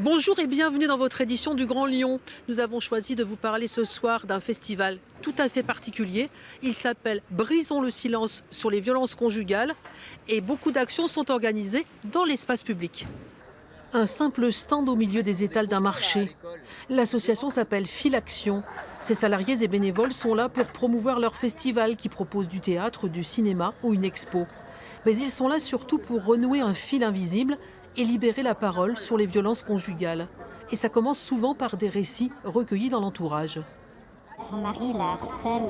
Bonjour et bienvenue dans votre édition du Grand Lyon. Nous avons choisi de vous parler ce soir d'un festival tout à fait particulier. Il s'appelle Brisons le silence sur les violences conjugales et beaucoup d'actions sont organisées dans l'espace public. Un simple stand au milieu des étals d'un marché. L'association s'appelle Filaction. Ses salariés et bénévoles sont là pour promouvoir leur festival qui propose du théâtre, du cinéma ou une expo. Mais ils sont là surtout pour renouer un fil invisible et libérer la parole sur les violences conjugales. Et ça commence souvent par des récits recueillis dans l'entourage. Son mari la harcèle,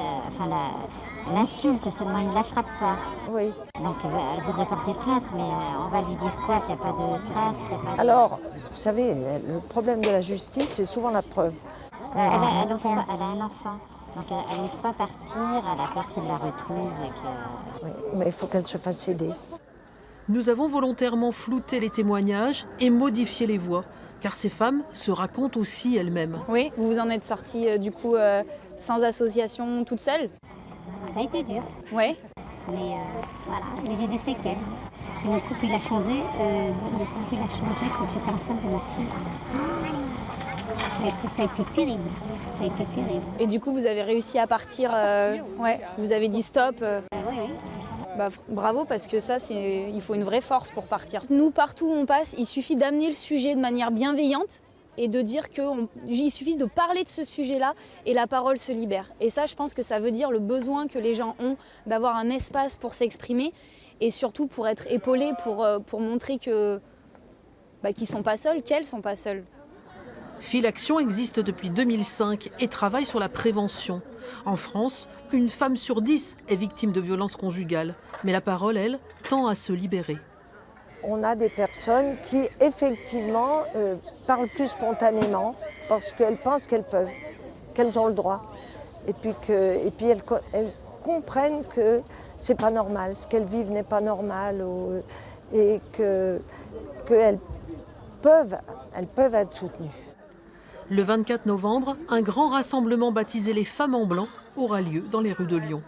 l'insulte seulement, il ne la frappe pas. Oui. Donc elle voudrait porter plainte, mais on va lui dire quoi? Qu'il n'y a pas de traces, qu'il n'y a pas de... Alors, vous savez, le problème de la justice, c'est souvent la preuve. Elle a un enfant, donc elle n'ose pas partir, elle a peur qu'il la retrouve. Oui, mais il faut qu'elle se fasse aider. Nous avons volontairement flouté les témoignages et modifié les voix, car ces femmes se racontent aussi elles-mêmes. Oui, vous vous en êtes sortie sans association, toute seule? Ça a été dur, Oui. mais voilà, mais j'ai des séquelles. Et mon couple il a changé, quand j'étais enceinte de ma fille. Ça a été terrible, ça a été terrible. Et du coup, vous avez réussi à partir, ouais, vous avez dit stop. Oui. Bah, bravo, parce que ça, il faut une vraie force pour partir. Nous, partout où on passe, il suffit d'amener le sujet de manière bienveillante et de dire qu'il suffit de parler de ce sujet-là et la parole se libère. Et ça, je pense que ça veut dire le besoin que les gens ont d'avoir un espace pour s'exprimer et surtout pour être épaulés, pour montrer qu'ils ne sont pas seuls, qu'elles ne sont pas seules. Filaction existe depuis 2005 et travaille sur la prévention. En France, une femme sur 10 est victime de violences conjugales. Mais la parole, elle, tend à se libérer. On a des personnes qui, effectivement, parlent plus spontanément parce qu'elles pensent qu'elles peuvent, qu'elles ont le droit. Et puis elles comprennent que c'est pas normal, ce qu'elles vivent n'est pas normal et qu'elles peuvent être soutenues. Le 24 novembre, un grand rassemblement baptisé les Femmes en Blanc aura lieu dans les rues de Lyon.